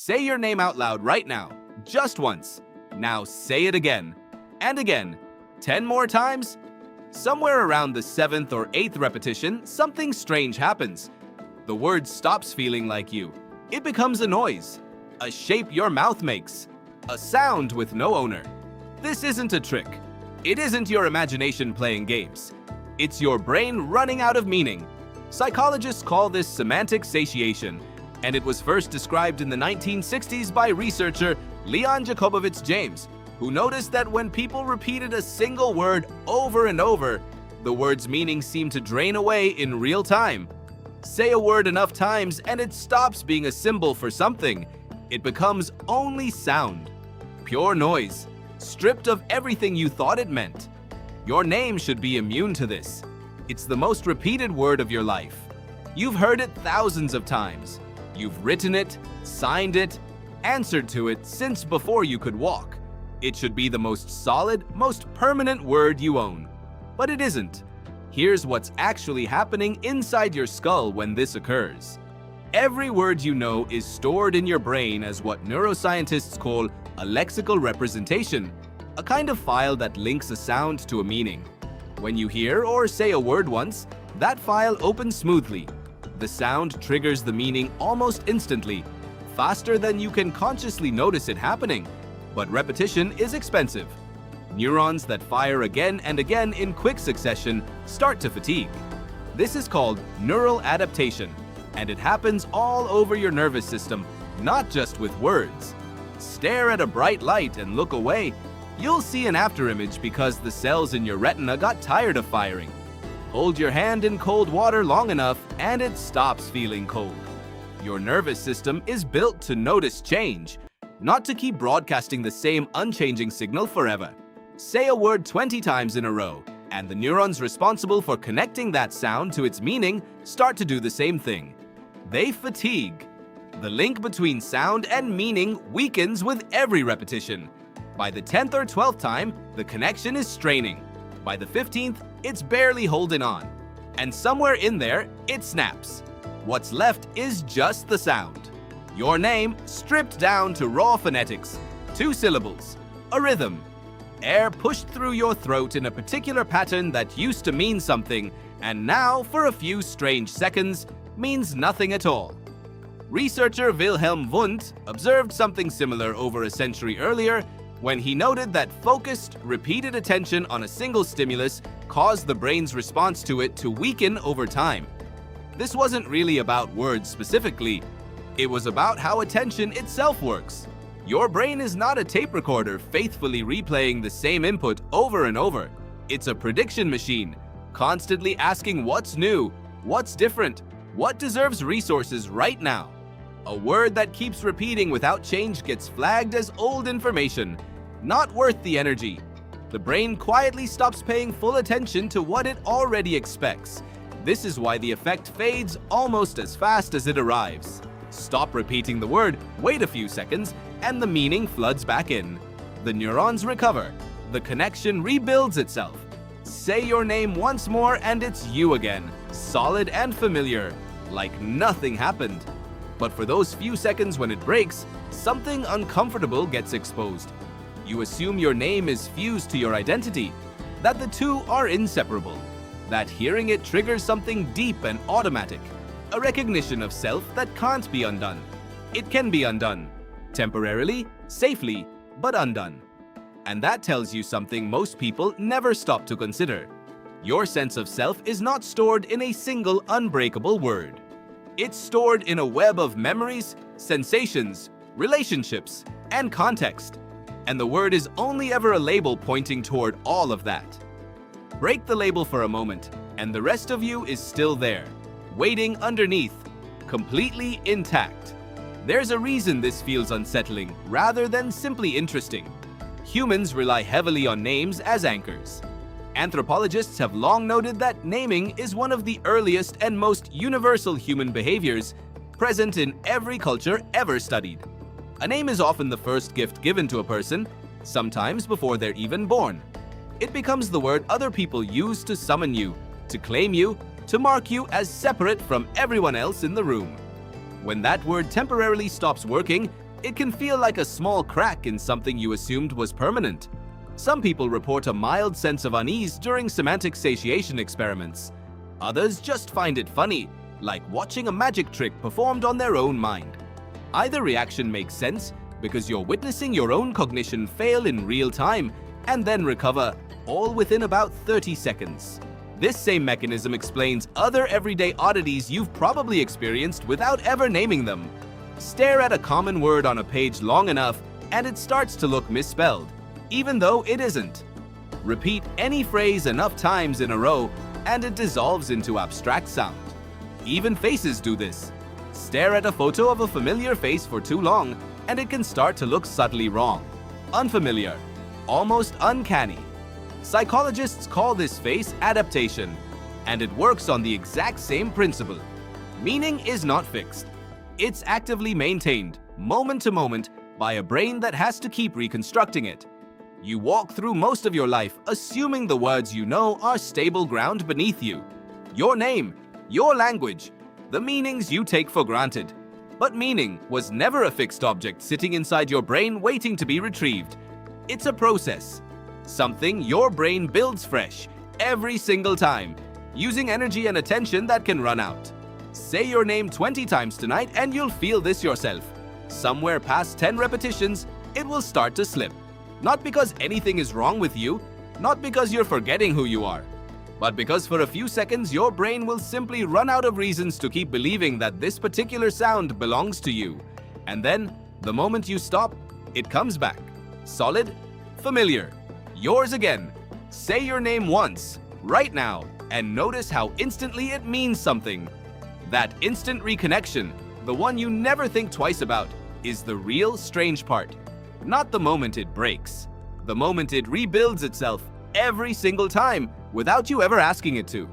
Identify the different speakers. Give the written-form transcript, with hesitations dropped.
Speaker 1: Say your name out loud right now, just once. Now say it again, and again, 10 more times. Somewhere around the 7th or 8th repetition, something strange happens. The word stops feeling like you. It becomes a noise, a shape your mouth makes, a sound with no owner. This isn't a trick. It isn't your imagination playing games. It's your brain running out of meaning. Psychologists call this semantic satiation, and it was first described in the 1960s by researcher Leon Jacobovich James, who noticed that when people repeated a single word over and over, the word's meaning seemed to drain away in real time. Say a word enough times and it stops being a symbol for something. It becomes only sound, pure noise, stripped of everything you thought it meant. Your name should be immune to this. It's the most repeated word of your life. You've heard it thousands of times. You've written it, signed it, answered to it since before you could walk. It should be the most solid, most permanent word you own. But it isn't. Here's what's actually happening inside your skull when this occurs. Every word you know is stored in your brain as what neuroscientists call a lexical representation, a kind of file that links a sound to a meaning. When you hear or say a word once, that file opens smoothly. The sound triggers the meaning almost instantly, faster than you can consciously notice it happening. But repetition is expensive. Neurons that fire again and again in quick succession start to fatigue. This is called neural adaptation, and it happens all over your nervous system, not just with words. Stare at a bright light and look away. You'll see an afterimage because the cells in your retina got tired of firing. Hold your hand in cold water long enough and it stops feeling cold. Your nervous system is built to notice change, not to keep broadcasting the same unchanging signal forever. Say a word 20 times in a row, and the neurons responsible for connecting that sound to its meaning start to do the same thing. They fatigue. The link between sound and meaning weakens with every repetition. By the 10th or 12th time, the connection is straining. By the 15th, it's barely holding on. And somewhere in there, it snaps. What's left is just the sound. Your name stripped down to raw phonetics, 2 syllables, a rhythm. Air pushed through your throat in a particular pattern that used to mean something, and now, for a few strange seconds, means nothing at all. Researcher Wilhelm Wundt observed something similar over a century earlier when he noted that focused, repeated attention on a single stimulus caused the brain's response to it to weaken over time. This wasn't really about words specifically. It was about how attention itself works. Your brain is not a tape recorder faithfully replaying the same input over and over. It's a prediction machine, constantly asking what's new, what's different, what deserves resources right now. A word that keeps repeating without change gets flagged as old information, not worth the energy. The brain quietly stops paying full attention to what it already expects. This is why the effect fades almost as fast as it arrives. Stop repeating the word, wait a few seconds, and the meaning floods back in. The neurons recover. The connection rebuilds itself. Say your name once more and it's you again, solid and familiar, like nothing happened. But for those few seconds when it breaks, something uncomfortable gets exposed. You assume your name is fused to your identity, that the two are inseparable, that hearing it triggers something deep and automatic, a recognition of self that can't be undone. It can be undone, temporarily, safely, but undone. And that tells you something most people never stop to consider. Your sense of self is not stored in a single unbreakable word. It's stored in a web of memories, sensations, relationships, and context. And the word is only ever a label pointing toward all of that. Break the label for a moment, and the rest of you is still there, waiting underneath, completely intact. There's a reason this feels unsettling rather than simply interesting. Humans rely heavily on names as anchors. Anthropologists have long noted that naming is one of the earliest and most universal human behaviors present in every culture ever studied. A name is often the first gift given to a person, sometimes before they're even born. It becomes the word other people use to summon you, to claim you, to mark you as separate from everyone else in the room. When that word temporarily stops working, It can feel like a small crack in something you assumed was permanent. Some people report a mild sense of unease during semantic satiation experiments. Others just find it funny, like watching a magic trick performed on their own mind. Either reaction makes sense because you're witnessing your own cognition fail in real time and then recover, all within about 30 seconds. This same mechanism explains other everyday oddities you've probably experienced without ever naming them. Stare at a common word on a page long enough and it starts to look misspelled, even though it isn't. Repeat any phrase enough times in a row and it dissolves into abstract sound. Even faces do this. Stare at a photo of a familiar face for too long and it can start to look subtly wrong, unfamiliar, almost uncanny. Psychologists call this phase adaptation, and it works on the exact same principle. Meaning is not fixed. It's actively maintained, moment to moment, by a brain that has to keep reconstructing it. You walk through most of your life assuming the words you know are stable ground beneath you. Your name, your language, the meanings you take for granted. But meaning was never a fixed object sitting inside your brain waiting to be retrieved. It's a process. Something your brain builds fresh every single time, using energy and attention that can run out. Say your name 20 times tonight and you'll feel this yourself. Somewhere past 10 repetitions, it will start to slip. Not because anything is wrong with you, not because you're forgetting who you are, but because for a few seconds your brain will simply run out of reasons to keep believing that this particular sound belongs to you. And then, the moment you stop, it comes back. Solid, familiar, yours again. Say your name once, right now, and notice how instantly it means something. That instant reconnection, the one you never think twice about, is the real strange part. Not the moment it breaks, the moment it rebuilds itself every single time without you ever asking it to.